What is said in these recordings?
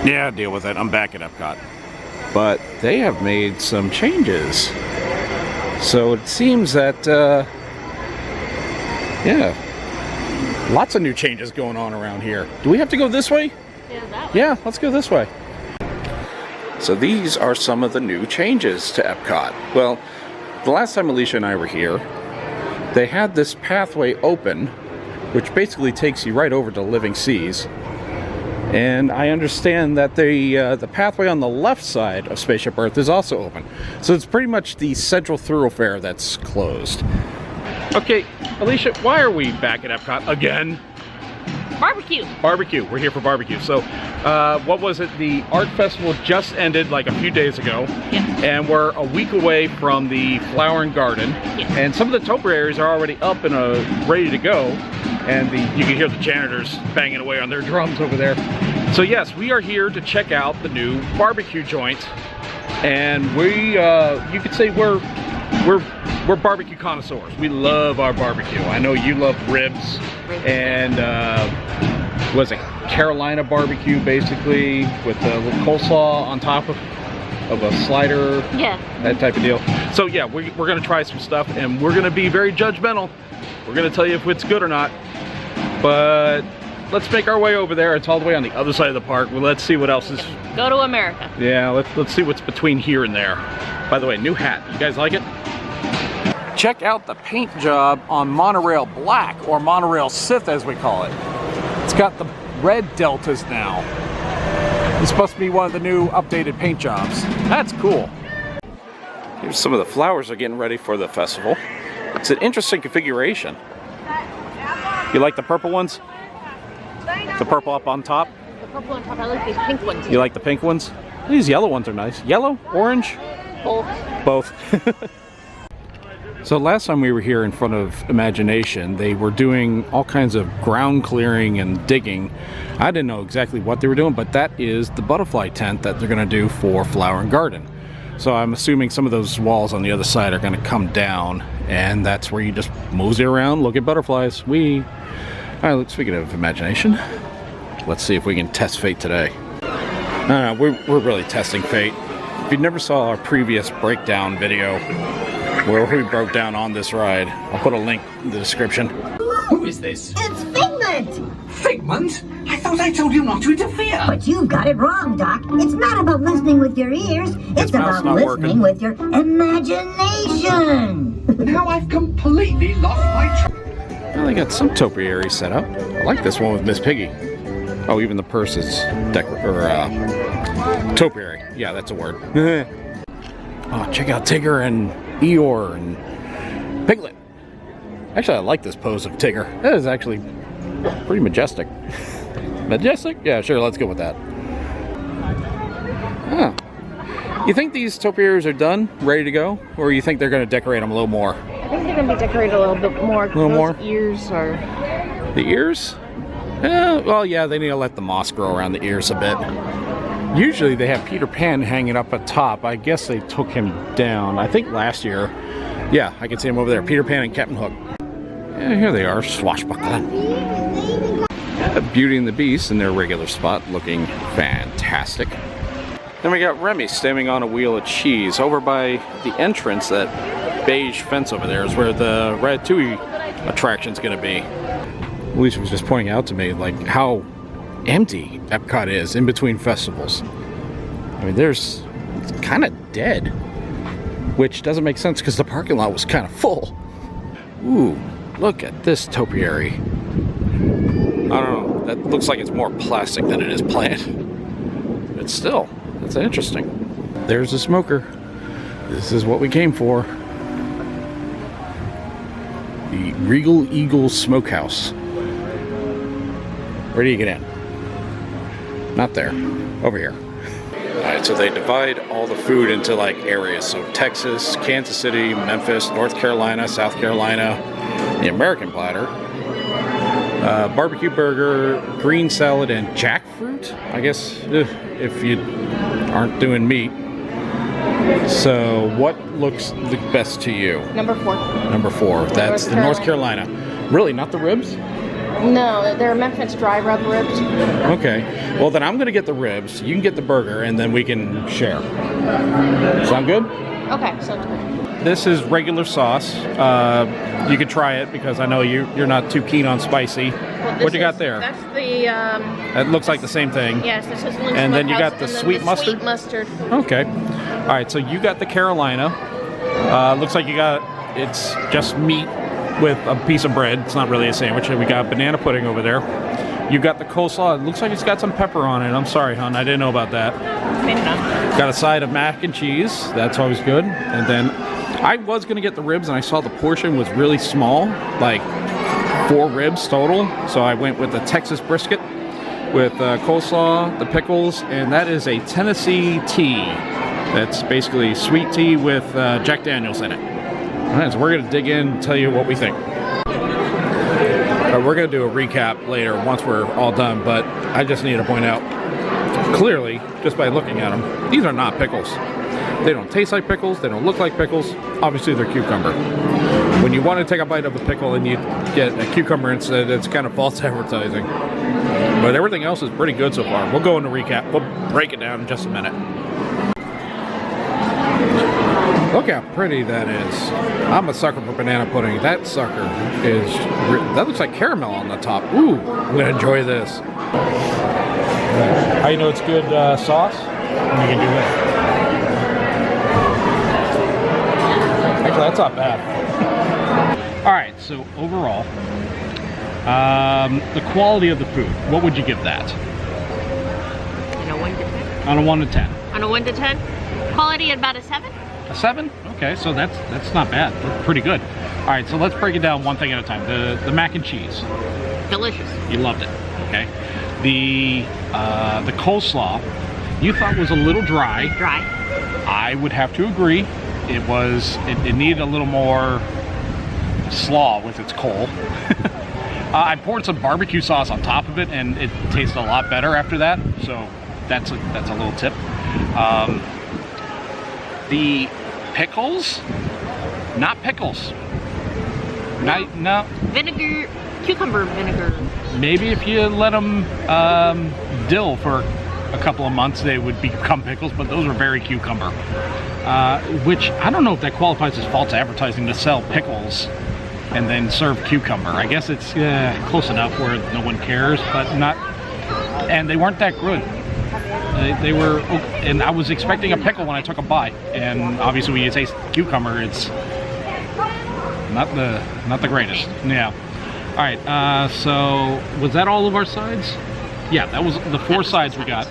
Yeah, deal with it. I'm back at Epcot. But they have made some changes. So it seems that, yeah, lots of new changes going on around here. Do we have to go this way? Yeah, that way. Yeah, let's go this way. So these are some of the new changes to Epcot. Well, the last time Alicia and I were here, they had this pathway open, which basically takes you right over to Living Seas. And I understand that the pathway on the left side of Spaceship Earth is also open. So it's pretty much the central thoroughfare that's closed. Okay, Alicia, why are we back at Epcot again? Barbecue. Barbecue. We're here for barbecue. So, what was it? The art festival just ended like a few days ago. Yeah. And we're a week away from the Flower and Garden. Yeah. And some of the topiaries are already up and ready to go. And you can hear the janitors banging away on their drums over there. So yes, we are here to check out the new barbecue joint. And we, you could say we're barbecue connoisseurs. We love our barbecue. I know you love ribs and was it Carolina barbecue basically with a little coleslaw on top of a slider. Yeah. That type of deal. So yeah, we're gonna try some stuff and we're gonna be very judgmental. We're gonna tell you if it's good or not. But let's make our way over there. It's all the way on the other side of the park. Well, let's see what else is. Go to America. Yeah, let's see what's between here and there. By the way, new hat. You guys like it? Check out the paint job on Monorail Black, or Monorail Sith as we call it. It's got the red deltas now. It's supposed to be one of the new updated paint jobs. That's cool. Here's some of the flowers are getting ready for the festival. It's an interesting configuration. You like the purple ones? The purple up on top? The purple on top. I like these pink ones. You like the pink ones? These yellow ones are nice. Yellow? Orange? Both. Both. So last time we were here in front of Imagination, they were doing all kinds of ground clearing and digging. I didn't know exactly what they were doing, but that is the butterfly tent that they're going to do for Flower and Garden. So I'm assuming some of those walls on the other side are going to come down, and that's where you just mosey around, look at butterflies. All right, speaking of Imagination, let's see if we can test fate today. We're really testing fate. If you never saw our previous breakdown video, where we broke down on this ride, I'll put a link in the description. Who is this? It's Figment! Figment? I thought I told you not to interfere. But you got it wrong, Doc. It's not about listening with your ears. It's about listening with your imagination. Now I've completely lost my track. Well, they got some topiaries set up. I like this one with Miss Piggy. Oh, even the purse is topiary. Yeah, that's a word. Oh, check out Tigger and Eeyore and Piglet. Actually, I like this pose of Tigger. That is actually pretty majestic. Majestic? Yeah, sure, let's go with that. Huh. You think these topiaries are done, ready to go? Or you think they're going to decorate them a little more? I think they're going to be decorated a little bit more. A little more? Ears are... The ears? Well, yeah, they need to let the moss grow around the ears a bit. Usually they have Peter Pan hanging up at top. I guess they took him down. I think last year. Yeah, I can see him over there. Peter Pan and Captain Hook. Yeah, here they are, swashbuckling. Yeah, Beauty and the Beast in their regular spot, looking fantastic. Then we got Remy standing on a wheel of cheese. Over by the entrance, that beige fence over there is where the Ratatouille attraction's going to be. Alicia was just pointing out to me, like, how empty Epcot is in between festivals. I mean, it's kind of dead, which doesn't make sense because the parking lot was kind of full. Ooh, look at this topiary. I don't know, that looks like it's more plastic than it is plant. But still, that's interesting. There's a smoker. This is what we came for. The Regal Eagle Smokehouse. Where do you get in? Not there. Over here. Alright, so they divide all the food into like areas. So Texas, Kansas City, Memphis, North Carolina, South Carolina, the American platter, barbecue burger, green salad, and jackfruit. I guess if you aren't doing meat. So what looks the best to you? Number 4. Number 4. That's the North Carolina. Really, not the ribs? No, they're Memphis dry rub ribs. Okay. Well, then I'm going to get the ribs. You can get the burger, and then we can share. Sound good? Okay, sounds good. This is regular sauce. You could try it because I know you're not too keen on spicy. Well, What you got there? That's the. It looks like the same thing. Yes, this is Smokehouse. And then you got the and then sweet mustard? Sweet mustard. Okay. All right, so you got the Carolina. Looks like you got, it's just meat with a piece of bread. It's not really a sandwich. And we got banana pudding over there. You got the coleslaw. It looks like it's got some pepper on it. I'm sorry, hon. I didn't know about that. Maybe not. Got a side of mac and cheese. That's always good. And then I was going to get the ribs, and I saw the portion was really small, like 4 ribs total. So I went with the Texas brisket with coleslaw, the pickles, and that is a Tennessee tea. That's basically sweet tea with Jack Daniels in it. All right, so we're going to dig in and tell you what we think. We're going to do a recap later once we're all done, but I just need to point out, clearly, just by looking at them, these are not pickles. They don't taste like pickles. They don't look like pickles. Obviously, they're cucumber. When you want to take a bite of a pickle and you get a cucumber instead, it's kind of false advertising. But everything else is pretty good so far. We'll go into recap. We'll break it down in just a minute. Look how pretty that is. I'm a sucker for banana pudding. That sucker is, that looks like caramel on the top. Ooh, I'm going to enjoy this. How you know it's good sauce? You can do that. Actually, that's not bad. All right, so overall, the quality of the food, what would you give that? On a 1 to 10. On a 1 to 10. On a 1 to 10. Quality about a 7. A 7? Okay, so that's not bad. That's pretty good. All right, so let's break it down one thing at a time. The mac and cheese. Delicious. You loved it. Okay. The coleslaw you thought was a little dry. Dry. I would have to agree. It needed a little more slaw with its coal. I poured some barbecue sauce on top of it, and it tasted a lot better after that. So that's a little tip. The pickles, not pickles. No. Vinegar, cucumber vinegar. Maybe if you let them dill for a couple of months, they would become pickles, but those were very cucumber. Which, I don't know if that qualifies as false advertising to sell pickles and then serve cucumber. I guess it's close enough where no one cares, but not, and they weren't that good. They were, and I was expecting a pickle when I took a bite, and obviously when you taste cucumber, it's not the greatest. Yeah. All right. So was that all of our sides? Yeah, that was the 4 sides we got.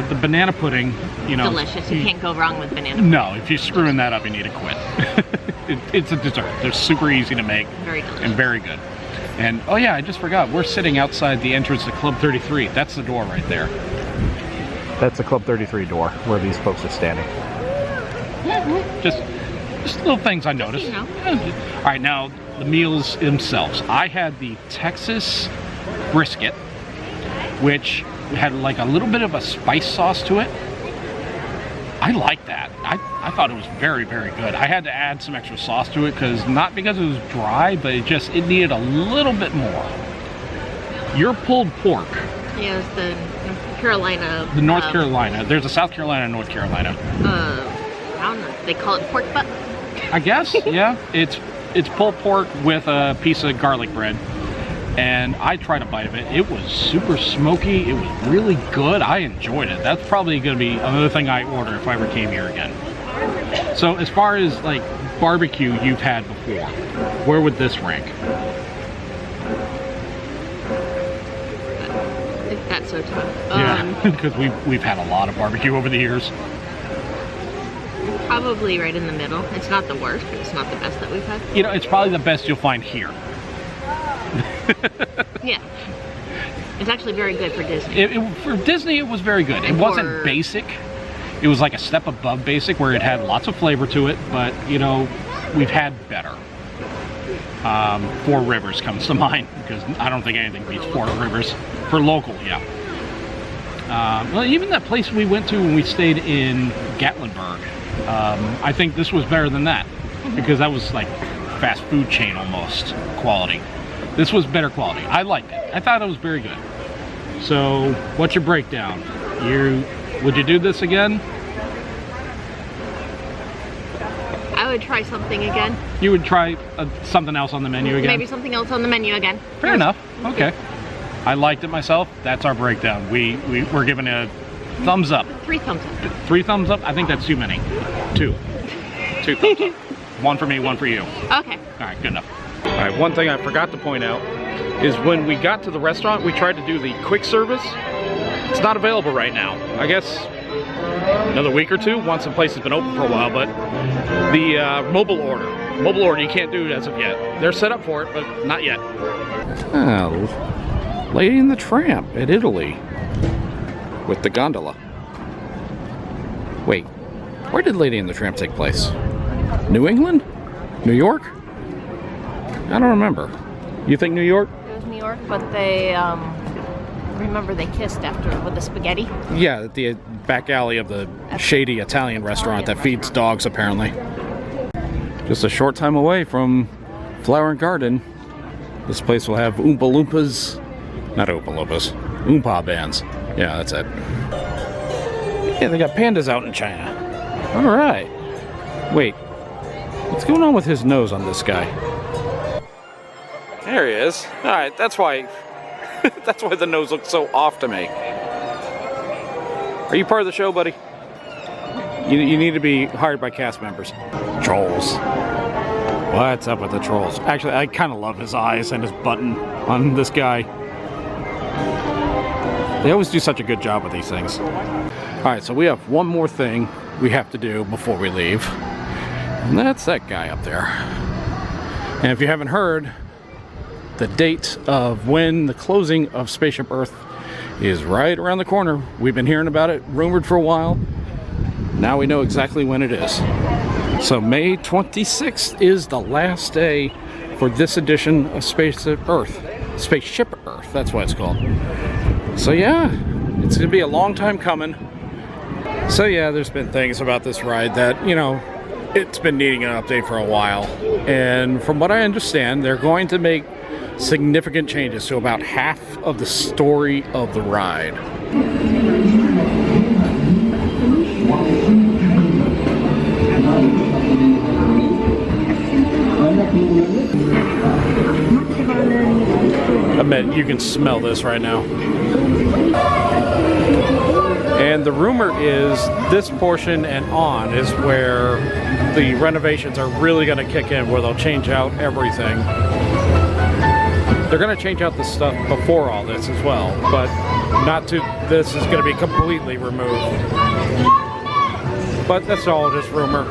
The banana pudding, delicious. You can't go wrong with banana pudding. No, if you're screwing that up, you need to quit. It's a dessert. They're super easy to make. Very delicious. And very good. And oh yeah, I just forgot. We're sitting outside the entrance to Club 33. That's the door right there. That's the Club 33 door where these folks are standing. Just little things I noticed. All right, now the meals themselves. I had the Texas brisket, which had like a little bit of a spice sauce to it. I like that. I thought it was very, very good. I had to add some extra sauce to it not because it was dry, but it needed a little bit more. Your pulled pork. Yeah, it's the North Carolina. The North Carolina. There's a South Carolina and North Carolina. I don't know. They call it pork butt. I guess, yeah. It's pulled pork with a piece of garlic bread. And I tried a bite of it. It was super smoky. It was really good. I enjoyed it. That's probably going to be another thing I order if I ever came here again. So as far as like barbecue you've had before, where would this rank? I think that's so tough. Yeah, because we've had a lot of barbecue over the years. Probably right in the middle. It's not the worst, but it's not the best that we've had. It's probably the best you'll find here. Yeah. It's actually very good for Disney. For Disney, it was very good. It wasn't basic. It was like a step above basic where it had lots of flavor to it, but, we've had better. 4 Rivers comes to mind because I don't think anything beats 4 Rivers. For local, yeah. Well, even that place we went to when we stayed in Gatlinburg, I think this was better than that because that was like fast food chain almost quality. This was better quality. I liked it. I thought it was very good. So, what's your breakdown? Would you do this again? I would try something again. You would try something else on the menu again? Maybe something else on the menu again. Fair enough. Okay. I liked it myself. That's our breakdown. We're giving a thumbs up. 3 thumbs up. 3 thumbs up? I think that's too many. 2. 2 thumbs up. 1 for me, 1 for you. Okay. All right, good enough. All right, one thing I forgot to point out is when we got to the restaurant, we tried to do the quick service. It's not available right now. I guess another week or two, once the place has been open for a while, but the mobile order, you can't do it as of yet. They're set up for it, but not yet. Oh, Lady and the Tramp in Italy with the gondola. Wait, where did Lady and the Tramp take place? New England? New York? I don't remember. You think New York? It was New York, but they, remember they kissed after with the spaghetti? Yeah, at the back alley of the shady Italian restaurant that feeds dogs, apparently. Just a short time away from Flower and Garden. This place will have Oompa Loompas. Not Oompa Loompas. Oompa bands. Yeah, that's it. Yeah, they got pandas out in China. Alright. Wait. What's going on with his nose on this guy? There he is. Alright, that's why that's why the nose looks so off to me. Are you part of the show, buddy? You need to be hired by cast members. Trolls. What's up with the trolls? Actually, I kind of love his eyes and his button on this guy. They always do such a good job with these things. Alright, so we have one more thing we have to do before we leave. And that's that guy up there. And if you haven't heard, the date of when the closing of Spaceship Earth is right around the corner. We've been hearing about it, rumored for a while. Now we know exactly when it is. So May 26th is the last day for this edition of Spaceship Earth. Spaceship Earth, that's what it's called. So yeah, it's gonna be a long time coming. So yeah, there's been things about this ride that, you know, it's been needing an update for a while. And from what I understand, they're going to make significant changes to about half of the story of the ride. I bet you can smell this right now. And the rumor is this portion and on is where the renovations are really going to kick in, where they'll change out everything. They're going to change out the stuff before all this as well, but not to this is going to be completely removed. But that's all just rumor.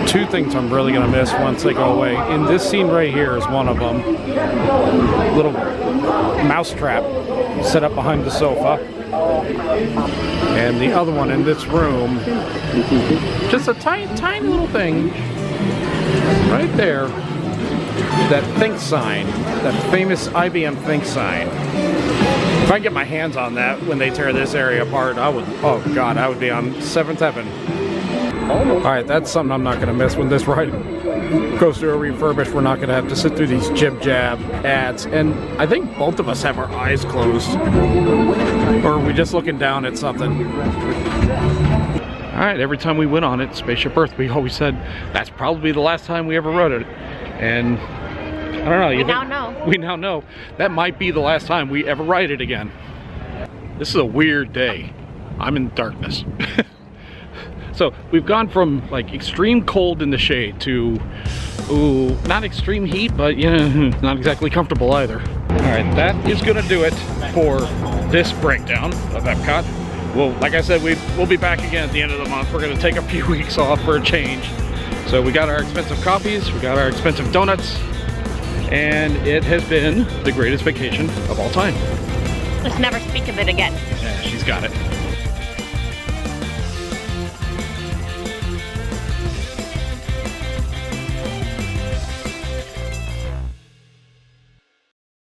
2 things I'm really going to miss once they go away. In this scene right here is one of them. Little mousetrap set up behind the sofa. And the other one in this room, just a tiny little thing right there. That Think sign, that famous IBM Think sign. If I get my hands on that when they tear this area apart, I would, oh God, I would be on 7th heaven. Alright, that's something I'm not going to miss when this ride goes through a refurbish. We're not going to have to sit through these jib-jab ads. And I think both of us have our eyes closed. Or are we just looking down at something? Alright, every time we went on it, Spaceship Earth, we always said that's probably the last time we ever rode it. And I don't know. We now know that might be the last time we ever ride it again. This is a weird day. I'm in darkness. So we've gone from like extreme cold in the shade to, ooh, not extreme heat, but yeah, not exactly comfortable either. All right, that is gonna do it for this breakdown of Epcot. Well, like I said, we'll be back again at the end of the month. We're gonna take a few weeks off for a change. So we got our expensive coffees, we got our expensive donuts, and it has been the greatest vacation of all time. Let's never speak of it again. Yeah, she's got it.